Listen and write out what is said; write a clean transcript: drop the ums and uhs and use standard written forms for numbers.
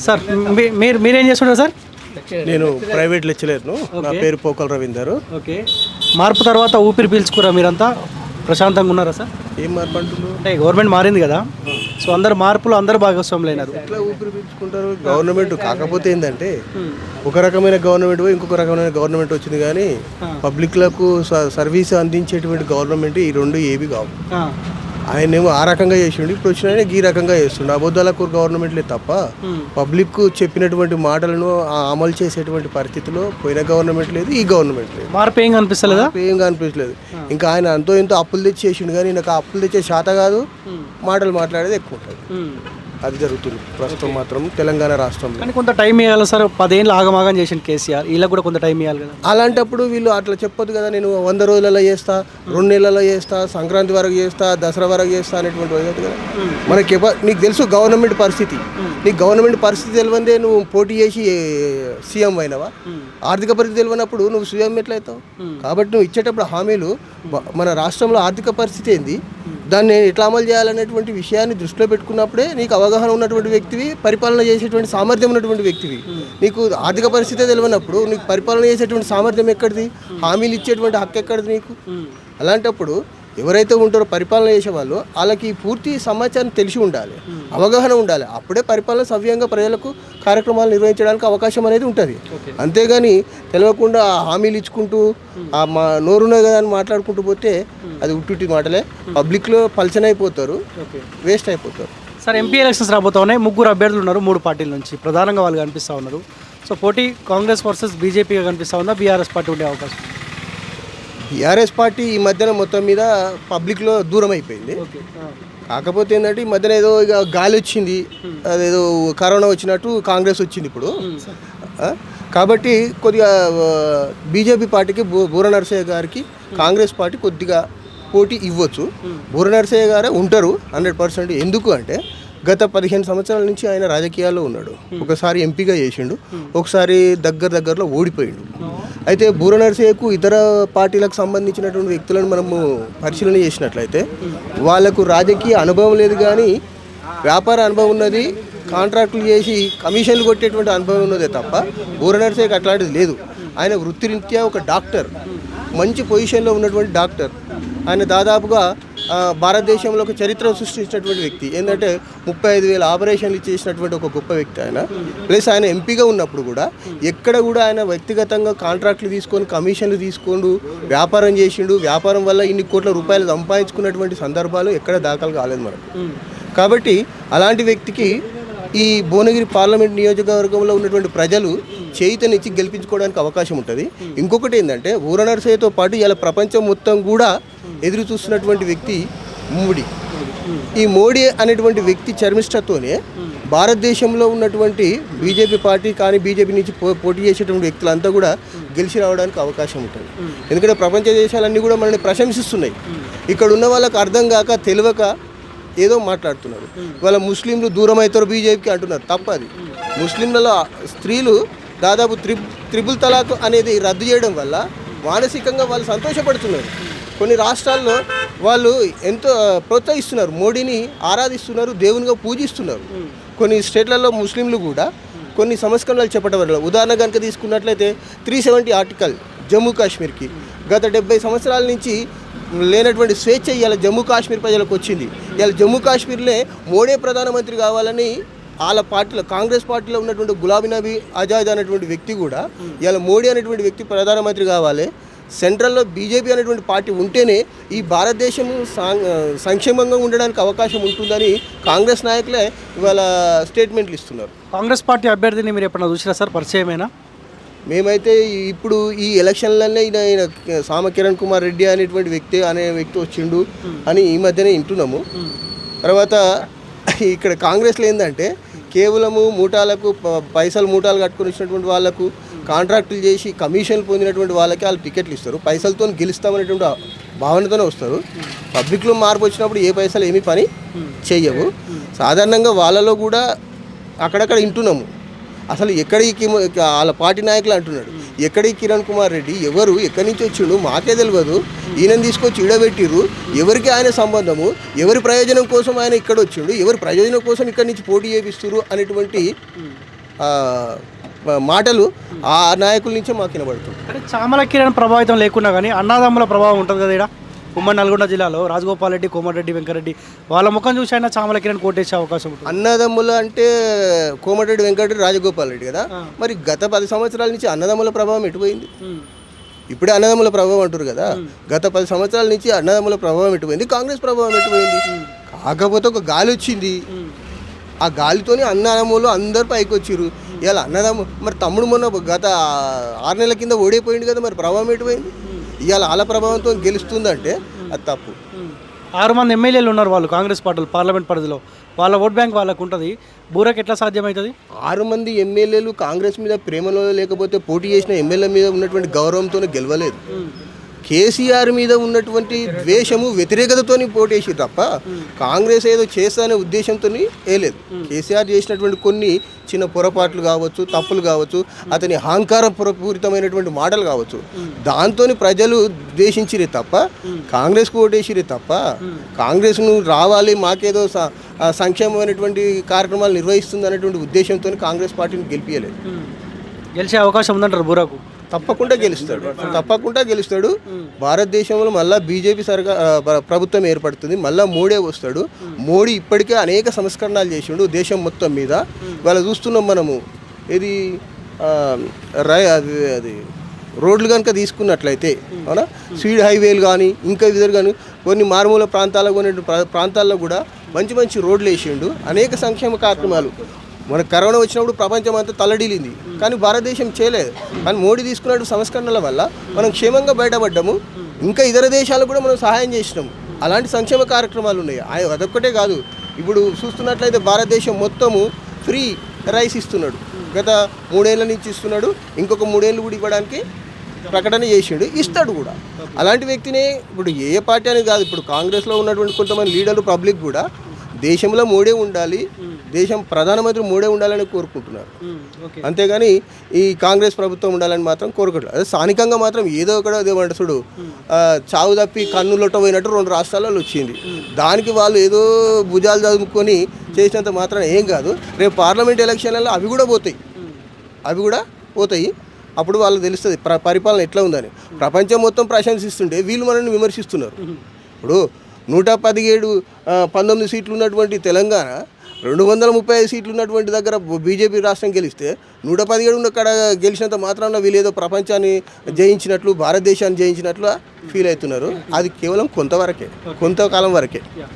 Sir మీరేం చేస్తుంటారు sir? నేను ప్రైవేట్ లెక్చరర్ను. నా పేరు పోకల్ రవీందర్. ఓకే, మార్పు తర్వాత ఊపిరి పీల్చుకురా మీరంతా? ప్రశాంతంగా ఉన్నారా సార్? ఏం మార్పు అంటున్నారు? అంటే గవర్నమెంట్ మారింది కదా, సో అందరు మార్పులు అందరు భాగస్వాములు అయినారు. ఎట్లా ఊపిరి పీల్చుకుంటారు? గవర్నమెంట్ కాకపోతే ఏంటంటే ఒక రకమైన గవర్నమెంట్ పోయి ఇంకొక రకమైన గవర్నమెంట్ వచ్చింది, కానీ పబ్లిక్లకు సర్వీస్ అందించేటువంటి గవర్నమెంట్ ఈ రెండు ఏవి కావు. ఆయన ఏమో ఆ రకంగా చేసిండు, ఇప్పుడు వచ్చిన ఆయన ఈ రకంగా చేస్తుండు. అబద్ధాలకు గవర్నమెంట్లే తప్ప పబ్లిక్ చెప్పినటువంటి మాటలను అమలు చేసేటువంటి పరిస్థితిలో పోయిన గవర్నమెంట్ లేదు, ఈ గవర్నమెంట్ లేదు. మార్పు ఏం కనిపిస్తలేదా? ఏం కనిపించలేదు. ఇంకా ఆయన అంతో ఎంతో అప్పులు తెచ్చి చేసిండు, కానీ నాకు అప్పులు తెచ్చే శాత కాదు, మాటలు మాట్లాడేది ఎక్కువ ఉంటుంది. అది జరుగుతుంది ప్రస్తుతం మాత్రం తెలంగాణ రాష్ట్రంలో. కానీ కొంత టైం ఇవ్వాలి సార్, 10 ఏళ్ళు ఆగమాగం చేసిన కేసీఆర్, వీళ్ళకి కూడా కొంత టైం ఇవ్వాలి కదా. అలాంటప్పుడు వీళ్ళు అట్లా చెప్పొద్దు కదా, నేను 100 రోజులలో చేస్తా, 2 నెలల్లో చేస్తా, సంక్రాంతి వరకు చేస్తా, దసరా వరకు చేస్తా అనేటువంటి వదలదు కదా. మనకి నీకు తెలుసు గవర్నమెంట్ పరిస్థితి, నీకు గవర్నమెంట్ పరిస్థితి తెలియందే నువ్వు పోటీ చేసి సీఎం అయినవా? ఆర్థిక పరిస్థితి తెలియనప్పుడు నువ్వు సీఎం ఎట్లయితావు? కాబట్టి నువ్వు ఇచ్చేటప్పుడు హామీలు మన రాష్ట్రంలో ఆర్థిక పరిస్థితి ఏంది, దాన్ని ఎట్లా అమలు చేయాలనేటువంటి విషయాన్ని దృష్టిలో పెట్టుకున్నప్పుడే నీకు అవగాహన ఉన్నటువంటి వ్యక్తివి, పరిపాలన చేసేటువంటి సామర్థ్యం ఉన్నటువంటి వ్యక్తివి. నీకు ఆర్థిక పరిస్థితే తెలియనప్పుడు నీకు పరిపాలన చేసేటువంటి సామర్థ్యం ఎక్కడిది? హామీలు ఇచ్చేటువంటి హక్కు ఎక్కడిది నీకు? అలాంటప్పుడు ఎవరైతే ఉంటారో పరిపాలన చేసేవాళ్ళు వాళ్ళకి పూర్తి సమాచారం తెలిసి ఉండాలి, అవగాహన ఉండాలి. అప్పుడే పరిపాలన సవ్యంగా ప్రజలకు కార్యక్రమాలు నిర్వహించడానికి అవకాశం అనేది ఉంటుంది. అంతేగాని తెలియకుండా హామీలు ఇచ్చుకుంటూ మా నోరునే కదా అని మాట్లాడుకుంటూ పోతే అది ఉట్టి మాటలే. పబ్లిక్లో పల్చన్ అయిపోతారు, వేస్ట్ అయిపోతారు. సార్, ఎంపీ ఎలక్షన్స్ రాబోతా ఉన్నాయి. 3 అభ్యర్థులు ఉన్నారు 3 పార్టీల నుంచి, ప్రధానంగా వాళ్ళు కనిపిస్తూ ఉన్నారు. సో పోటీ కాంగ్రెస్ వర్సెస్ బీజేపీగా కనిపిస్తూ ఉందా, బీఆర్ఎస్ పార్టీ ఉండే అవకాశం? బీఆర్ఎస్ పార్టీ ఈ మధ్యన మొత్తం మీద పబ్లిక్లో దూరం అయిపోయింది. కాకపోతే ఏంటంటే ఈ మధ్యన ఏదో ఇక గాలి వచ్చింది, అదేదో కరోనా వచ్చినట్టు కాంగ్రెస్ వచ్చింది ఇప్పుడు. కాబట్టి కొద్దిగా బీజేపీ పార్టీకి బూర నరసయ్య గారికి కాంగ్రెస్ పార్టీ కొద్దిగా పోటీ ఇవ్వచ్చు. బూర నరసయ్య గారే ఉంటారు 100%. ఎందుకు అంటే గత 15 సంవత్సరాల నుంచి ఆయన రాజకీయాల్లో ఉన్నాడు. ఒకసారి ఎంపీగా చేసిండు, ఒకసారి దగ్గరలో ఓడిపోయిండు. అయితే బూర నరసయ్యకు ఇతర పార్టీలకు సంబంధించినటువంటి వ్యక్తులను మనము పరిశీలన చేసినట్లయితే వాళ్ళకు రాజకీయ అనుభవం లేదు, కానీ వ్యాపార అనుభవం ఉన్నది, కాంట్రాక్టులు చేసి కమిషన్లు కొట్టేటువంటి అనుభవం ఉన్నదే తప్ప బూర నరసయ్యకు అట్లాంటిది లేదు. ఆయన వృత్తిరీత్యా ఒక డాక్టర్, మంచి పొజిషన్లో ఉన్నటువంటి డాక్టర్. ఆయన దాదాపుగా భారతదేశంలో ఒక చరిత్ర సృష్టించినటువంటి వ్యక్తి. ఏంటంటే 35,000 ఆపరేషన్లు చేసినటువంటి ఒక గొప్ప వ్యక్తి ఆయన. ప్లస్ ఆయన ఎంపీగా ఉన్నప్పుడు కూడా ఎక్కడ కూడా ఆయన వ్యక్తిగతంగా కాంట్రాక్టులు తీసుకొని కమిషన్లు తీసుకొని వ్యాపారం చేసిండు. వ్యాపారం వల్ల ఇన్ని కోట్ల రూపాయలు సంపాదించుకున్నటువంటి సందర్భాలు ఎక్కడ దాఖలు కాలేదు మనకు. కాబట్టి అలాంటి వ్యక్తికి ఈ భువనగిరి పార్లమెంట్ నియోజకవర్గంలో ఉన్నటువంటి ప్రజలు చేయితనిచ్చి గెలిపించుకోవడానికి అవకాశం ఉంటుంది. ఇంకొకటి ఏంటంటే బూర నరసయ్యతో పాటు ఇలా ప్రపంచం మొత్తం కూడా ఎదురు చూస్తున్నటువంటి వ్యక్తి మోడీ. ఈ మోడీ అనేటువంటి వ్యక్తి చర్మిష్టతోనే భారతదేశంలో ఉన్నటువంటి బీజేపీ పార్టీ కానీ బీజేపీ నుంచి పోటీ చేసేటువంటి వ్యక్తులంతా కూడా గెలిచి రావడానికి అవకాశం ఉంటుంది. ఎందుకంటే ప్రపంచ దేశాలన్నీ కూడా మనల్ని ప్రశంసిస్తున్నాయి. ఇక్కడ ఉన్న వాళ్ళకి అర్థం కాక తెలియక ఏదో మాట్లాడుతున్నారు. వాళ్ళ ముస్లింలు దూరం అవుతారు బీజేపీకి అంటున్నారు. తప్పది. ముస్లింలలో స్త్రీలు దాదాపు త్రిబుల్ తలాక్ అనేది రద్దు చేయడం వల్ల మానసికంగా వాళ్ళు సంతోషపడుతున్నారు. కొన్ని రాష్ట్రాల్లో వాళ్ళు ఎంతో ప్రోత్సహిస్తున్నారు, మోడీని ఆరాధిస్తున్నారు, దేవునిగా పూజిస్తున్నారు. కొన్ని స్టేట్లలో ముస్లింలు కూడా కొన్ని సంస్కరణలు చెప్పడం వల్ల, ఉదాహరణ కనుక తీసుకున్నట్లయితే 370 ఆర్టికల్ జమ్మూ కాశ్మీర్కి గత 70 సంవత్సరాల నుంచి లేనటువంటి స్వేచ్ఛ ఇవాళ జమ్మూ కాశ్మీర్ ప్రజలకు వచ్చింది. ఇవాళ జమ్మూ కాశ్మీర్లో మోడీ ప్రధానమంత్రి కావాలని వాళ్ళ పార్టీలో కాంగ్రెస్ పార్టీలో ఉన్నటువంటి గులాబీ నబీ ఆజాద్ అనేటువంటి వ్యక్తి కూడా ఇవాళ మోడీ అనేటువంటి వ్యక్తి ప్రధానమంత్రి కావాలి, సెంట్రల్లో బీజేపీ అనేటువంటి పార్టీ ఉంటేనే ఈ భారతదేశం సంక్షేమంగా ఉండడానికి అవకాశం ఉంటుందని కాంగ్రెస్ నాయకులే ఇవాళ స్టేట్మెంట్లు ఇస్తున్నారు. కాంగ్రెస్ పార్టీ అభ్యర్థిని మీరు ఎప్పుడైనా చూసినా సార్, పరిచయమేనా? మేమైతే ఇప్పుడు ఈ ఎలక్షన్లనే ఈయన సామ కిరణ్ కుమార్ రెడ్డి అనేటువంటి వ్యక్తి వచ్చిండు అని ఈ మధ్యనే వింటున్నాము. తర్వాత ఇక్కడ కాంగ్రెస్లో ఏంటంటే కేవలము మూటాలకు మూటాలు కట్టుకొని వచ్చినటువంటి వాళ్ళకు, కాంట్రాక్టులు చేసి కమిషన్లు పొందినటువంటి వాళ్ళకి వాళ్ళు టికెట్లు ఇస్తారు. పైసలతో గెలుస్తామనేటువంటి భావనతోనే వస్తారు. పబ్లిక్లో మార్పు వచ్చినప్పుడు ఏ పైసలు ఏమీ పని చేయవు. సాధారణంగా వాళ్ళలో కూడా అక్కడక్కడ వింటున్నాము. అసలు ఎక్కడికి వాళ్ళ పార్టీ నాయకులు అంటున్నాడు, ఎక్కడికి కిరణ్ కుమార్ రెడ్డి ఎవరు, ఎక్కడి నుంచి వచ్చిండు మాకే తెలియదు, ఈయనని తీసుకొచ్చి ఇడబెట్టిరు, ఎవరికి ఆయన సంబంధము, ఎవరి ప్రయోజనం కోసం ఆయన ఇక్కడ వచ్చిండు, ఎవరి ప్రయోజనం కోసం ఇక్కడి నుంచి పోటీ చేపిస్తున్నారు అనేటువంటి మాటలు ఆ నాయకుల నుంచే మాకు వినబడుతుంది. అంటే చామల కిరణ్ ప్రభావితం లేకున్నా కానీ అన్నదమ్ముల ప్రభావం ఉంటుంది కదా ఇక్కడ ఉమ్మడి నల్గొండ జిల్లాలో రాజగోపాల్ రెడ్డి, కోమటిరెడ్డి వెంకరెడ్డి వాళ్ళ ముఖం చూసి అయినా చామల కిరణ్ కోటేసే అవకాశం ఉంటుంది. అన్నదమ్ములు అంటే కోమటిరెడ్డి వెంకటరెడ్డి, రాజగోపాల్ రెడ్డి కదా. మరి గత 10 సంవత్సరాల నుంచి అన్నదమ్ముల ప్రభావం ఎటుపోయింది? ఇప్పుడే అన్నదమ్ముల ప్రభావం అంటారు కదా. గత 10 సంవత్సరాల నుంచి అన్నదమ్ముల ప్రభావం ఎటుపోయింది? కాంగ్రెస్ ప్రభావం ఎటుపోయింది? కాకపోతే ఒక గాలి వచ్చింది, ఆ గాలితోని అన్నదమ్ములు అందరు పైకి వచ్చిర్రు. ఇవాళ అన్నదమ్ము మరి తమ్ముడు మొన్న గత 6 నెలల కింద ఓడిపోయింది కదా, మరి ప్రభావం ఎటుపోయింది? ఇవాళ వాళ్ళ ప్రభావంతో గెలుస్తుందంటే అది తప్పు. 6 మంది ఎమ్మెల్యేలు ఉన్నారు వాళ్ళు కాంగ్రెస్ పార్టీలు పార్లమెంట్ పరిధిలో, వాళ్ళ ఓట్ బ్యాంక్ వాళ్ళకు ఉంటుంది. బూరకు ఎట్లా సాధ్యమవుతుంది? 6 మంది ఎమ్మెల్యేలు కాంగ్రెస్ మీద ప్రేమలో లేకపోతే పోటీ చేసిన ఎమ్మెల్యే మీద ఉన్నటువంటి గౌరవంతోనే గెలవలేదు. కేసీఆర్ మీద ఉన్నటువంటి ద్వేషము, వ్యతిరేకతతోని పోటేసి తప్ప కాంగ్రెస్ ఏదో చేస్తానే ఉద్దేశంతో వేయలేదు. కేసీఆర్ చేసినటువంటి కొన్ని చిన్న పొరపాట్లు కావచ్చు, తప్పులు కావచ్చు, అతని అహంకారపూరితమైనటువంటి మాటలు కావచ్చు, దాంతో ప్రజలు ద్వేషించిరే తప్ప కాంగ్రెస్కు ఓటేసిరే తప్ప కాంగ్రెస్ను రావాలి మాకేదో సంక్షేమమైనటువంటి కార్యక్రమాలు నిర్వహిస్తుంది అనేటువంటి ఉద్దేశంతో కాంగ్రెస్ పార్టీని గెలిపించలేదు. గెలిచే అవకాశం ఉందంటారు బూరకు? తప్పకుండా గెలుస్తాడు. భారతదేశంలో మళ్ళీ బీజేపీ ప్రభుత్వం ఏర్పడుతుంది, మళ్ళీ మోడీ వస్తాడు. మోడీ ఇప్పటికే అనేక సంస్కరణలు చేసిండు దేశం మొత్తం మీద. ఇవాళ చూస్తున్నాం మనము, ఇది అది రోడ్లు కనుక తీసుకున్నట్లయితే అవునా, స్పీడ్ హైవేలు కానీ ఇంకా విధులు కానీ కొన్ని మారుమూల ప్రాంతాల్లో కూడా మంచి మంచి రోడ్లు వేసిండు. అనేక సంక్షేమ కార్యక్రమాలు. మన కరోనా వచ్చినప్పుడు ప్రపంచం అంతా తల్లడిల్లింది, కానీ భారతదేశం చేయలేదు. కానీ మోడీ తీసుకున్న సంస్కరణల వల్ల మనం క్షేమంగా బయటపడ్డాము. ఇంకా ఇతర దేశాలకు కూడా మనం సహాయం చేసినాము. అలాంటి సంక్షేమ కార్యక్రమాలు ఉన్నాయి. అదొక్కటే కాదు, ఇప్పుడు చూస్తున్నట్లయితే భారతదేశం మొత్తము ఫ్రీ రైస్ ఇస్తున్నాడు. గత 3 ఏళ్ళ నుంచి ఇస్తున్నాడు. ఇంకొక 3 ఏళ్ళు కూడా ఇవ్వడానికి ప్రకటన చేసిండు, ఇస్తాడు కూడా. అలాంటి వ్యక్తినే ఇప్పుడు ఏ పార్టీ అనేది కాదు, ఇప్పుడు కాంగ్రెస్లో ఉన్నటువంటి కొంతమంది లీడర్లు పబ్లిక్ కూడా దేశంలో మోడీ ఉండాలి, దేశం ప్రధానమంత్రి మోడీ ఉండాలని కోరుకుంటున్నారు. అంతేగాని ఈ కాంగ్రెస్ ప్రభుత్వం ఉండాలని మాత్రం కోరుకుంటారు. అదే స్థానికంగా మాత్రం ఏదో ఒకటి అదేమంట చూడు, చావు తప్పి కన్నులొట్ట పోయినట్టు 2 రాష్ట్రాలలో వచ్చింది. దానికి వాళ్ళు ఏదో భుజాలు చదువుకొని చేసినంత మాత్రం ఏం కాదు. రేపు పార్లమెంట్ ఎలక్షన్లలో అవి కూడా పోతాయి. అప్పుడు వాళ్ళకి తెలుస్తుంది పరిపాలన ఎట్లా ఉందని. ప్రపంచం మొత్తం ప్రశంసిస్తుంటే వీళ్ళు మనల్ని విమర్శిస్తున్నారు. ఇప్పుడు 19 సీట్లు ఉన్నటువంటి తెలంగాణ 235 సీట్లు ఉన్నటువంటి దగ్గర బీజేపీ రాష్ట్రం గెలిస్తే 117 అక్కడ గెలిచినంత మాత్రాన వీళ్ళు ఏదో ప్రపంచాన్ని జయించినట్లు, భారతదేశాన్ని జయించినట్లు ఫీల్ అవుతున్నారు. అది కేవలం కొంతకాలం వరకే.